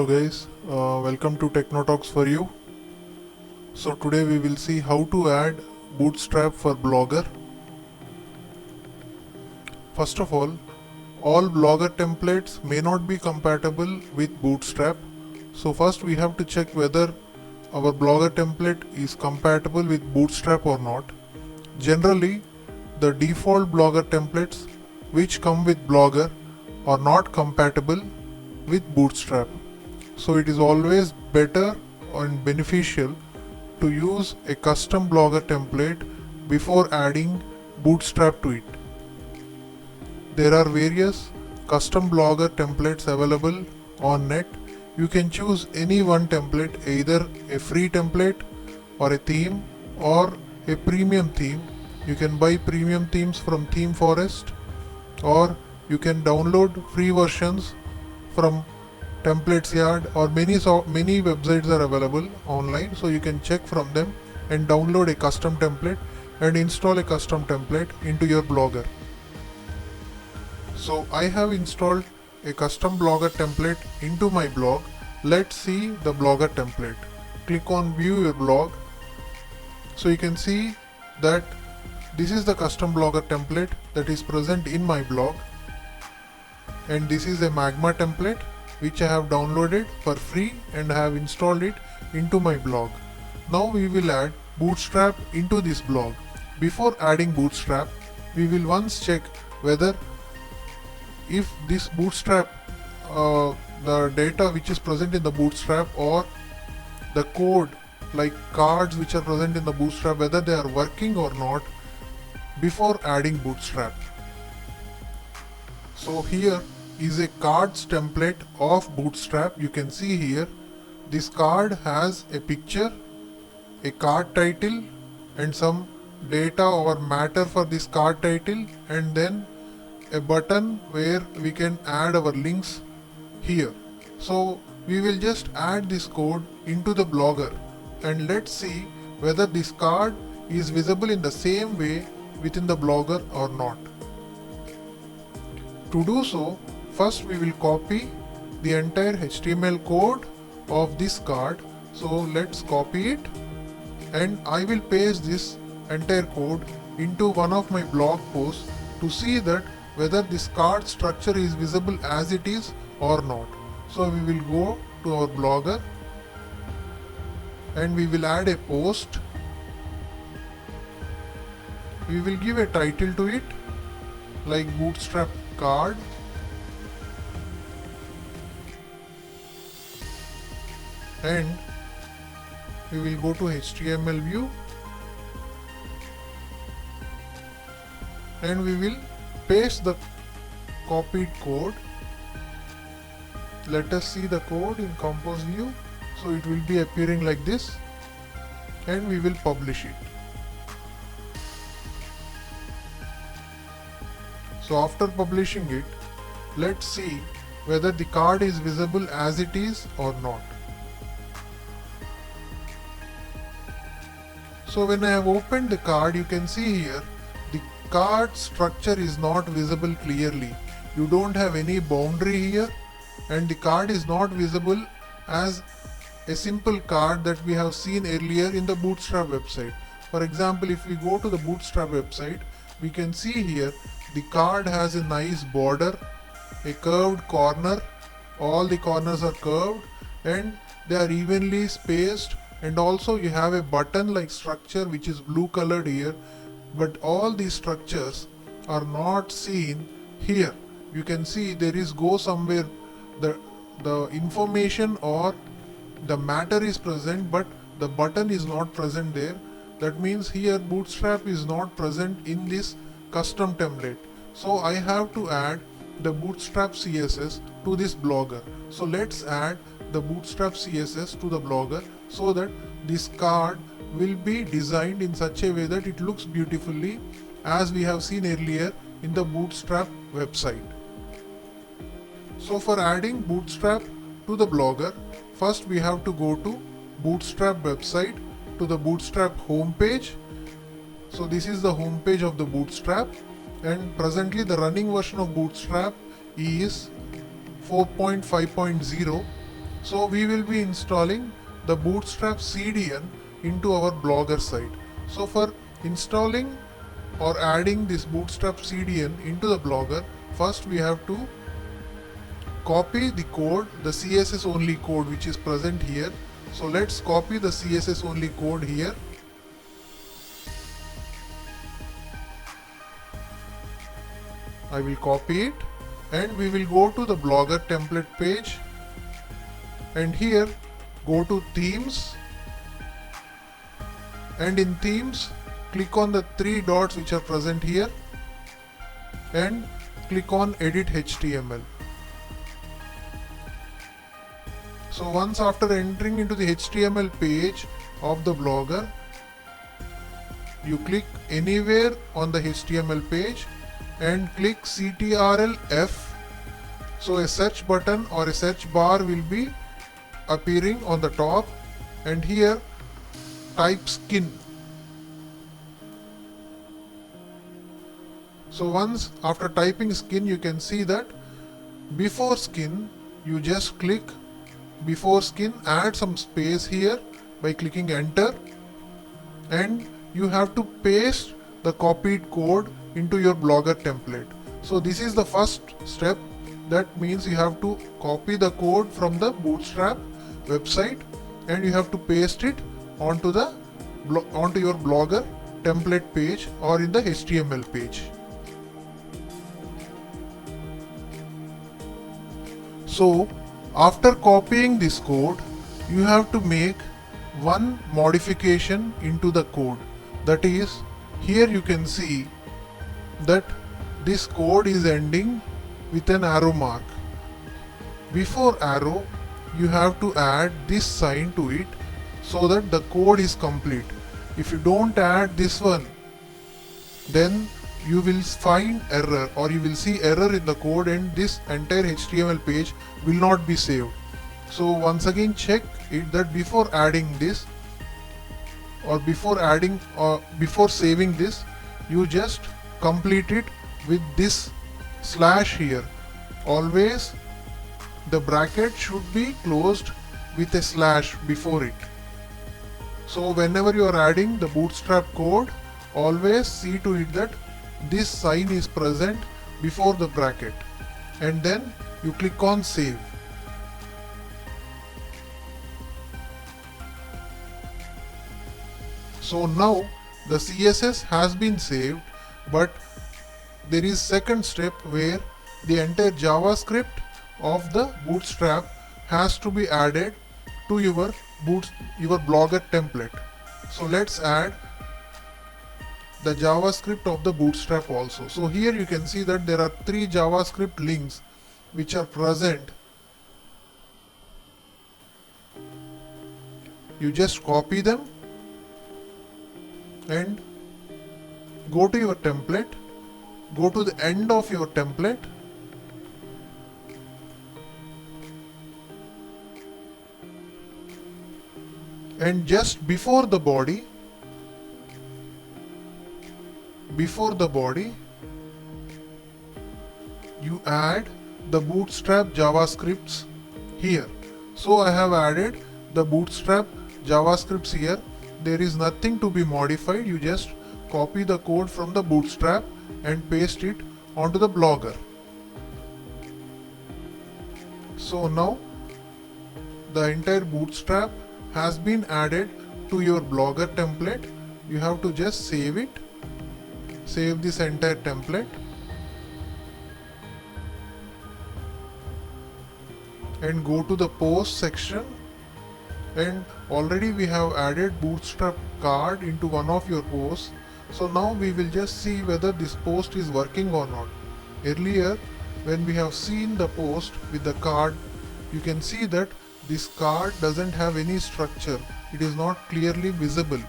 Hello guys, welcome to Techno Talks for you. So today we will see how to add Bootstrap for Blogger. First of all Blogger templates may not be compatible with Bootstrap. So first we have to check whether our Blogger template is compatible with Bootstrap or not. Generally, the default Blogger templates which come with Blogger are not compatible with Bootstrap. So it is always better and beneficial to use a custom Blogger template before adding Bootstrap to it. There are various custom Blogger templates available on net. You can choose any one template, either a free template or a theme or a premium theme. You can buy premium themes from Theme Forest, or you can download free versions from Templates Yard, or many websites are available online, so you can check from them and download a custom template and install a custom template into your Blogger. So I have installed a custom Blogger template into my blog. Let's see the Blogger template. Click on view your blog. So you can see that this is the custom Blogger template that is present in my blog, and this is a Magma template which I have downloaded for free and I have installed it into my blog. Now we will add Bootstrap into this blog. Before adding Bootstrap, we will once check whether if this Bootstrap, the data which is present in the Bootstrap or the code like cards which are present in the Bootstrap, whether they are working or not before adding Bootstrap. So here is a cards template of Bootstrap. You can see here this card has a picture, a card title and some data or matter for this card title, and then a button where we can add our links here. So we will just add this code into the Blogger and let's see whether this card is visible in the same way within the Blogger or not. To do so, first we will copy the entire HTML code of this card. So let's copy it, and I will paste this entire code into one of my blog posts to see that whether this card structure is visible as it is or not. So we will go to our Blogger and we will add a post. We will give a title to it like Bootstrap card, and we will go to HTML view and we will paste the copied code. Let us see the code in Compose view. So it will be appearing like this, and we will publish it. So after publishing it, let's see whether the card is visible as it is or not. So when I have opened the card, you can see here the card structure is not visible clearly. You don't have any boundary here, and the card is not visible as a simple card that we have seen earlier in the Bootstrap website. For example, if we go to the Bootstrap website, we can see here the card has a nice border, a curved corner, all the corners are curved and they are evenly spaced, and also you have a button like structure which is blue colored here, but all these structures are not seen here. You can see there is go somewhere, the information or the matter is present but the button is not present there. That means here Bootstrap is not present in this custom template. So I have to add the Bootstrap CSS to this Blogger. So let's add the Bootstrap CSS to the Blogger so that this card will be designed in such a way that it looks beautifully as we have seen earlier in the Bootstrap website. So for adding Bootstrap to the Blogger, first we have to go to Bootstrap website, to the Bootstrap homepage. So this is the homepage of the Bootstrap, and presently the running version of Bootstrap is 4.5.0. So we will be installing the Bootstrap CDN into our Blogger site. So for installing or adding this Bootstrap CDN into the Blogger, first we have to copy the code, the CSS only code which is present here. So let's copy the CSS only code here. I will copy it and we will go to the Blogger template page, and here go to themes, and in themes click on the three dots which are present here and click on edit HTML. So once after entering into the HTML page of the Blogger, you click anywhere on the HTML page and click CTRL F. So a search button or a search bar will be appearing on the top, and here type skin. So once after typing skin, you can see that before skin, you just click before skin, add some space here by clicking enter, and you have to paste the copied code into your Blogger template. So this is the first step. That means you have to copy the code from the Bootstrap website and you have to paste it onto your Blogger template page or in the HTML page. So after copying this code, you have to make one modification into the code. That is, here you can see that this code is ending with an arrow mark. Before arrow, you have to add this sign to it so that the code is complete. If you don't add this one, then you will find error, or you will see error in the code, and this entire HTML page will not be saved. So once again check it that before adding this, or before saving this, you just complete it with this slash here. Always the bracket should be closed with a slash before it. So whenever you are adding the Bootstrap code, always see to it that this sign is present before the bracket, and then you click on save. So now the CSS has been saved, but there is second step where the entire JavaScript of the Bootstrap has to be added to your Blogger template. So let's add the JavaScript of the Bootstrap also. So here you can see that there are three JavaScript links which are present. You just copy them and go to your template, go to the end of your template, and just before the body, you add the Bootstrap JavaScripts here. So I have added the Bootstrap JavaScripts here. There is nothing to be modified. You just copy the code from the Bootstrap and paste it onto the Blogger. So now the entire Bootstrap has been added to your Blogger template. You have to just save it. Save this entire template and go to the post section, and already we have added Bootstrap card into one of your posts. So now we will just see whether this post is working or not. Earlier when we have seen the post with the card, you can see that this card doesn't have any structure. It is not clearly visible,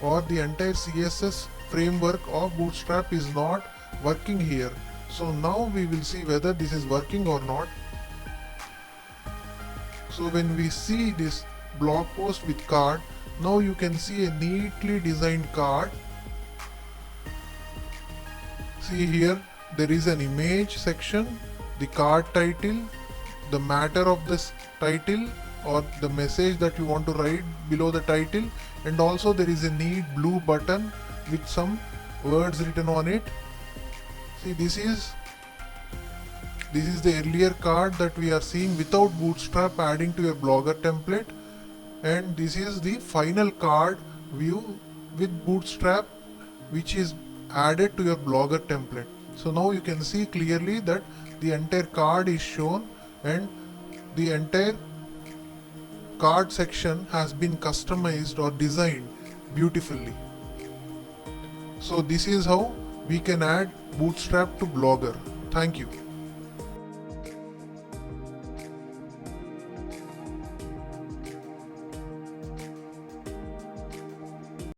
or the entire CSS framework of Bootstrap is not working here. So now we will see whether this is working or not. So when we see this blog post with card, now you can see a neatly designed card. See here, there is an image section, the card title, the matter of this title, or the message that you want to write below the title, and also there is a neat blue button with some words written on it. See, this is the earlier card that we are seeing without Bootstrap adding to your Blogger template, and this is the final card view with Bootstrap which is added to your Blogger template. So now you can see clearly that the entire card is shown and the entire card section has been customized or designed beautifully. So this is how we can add Bootstrap to Blogger. Thank you.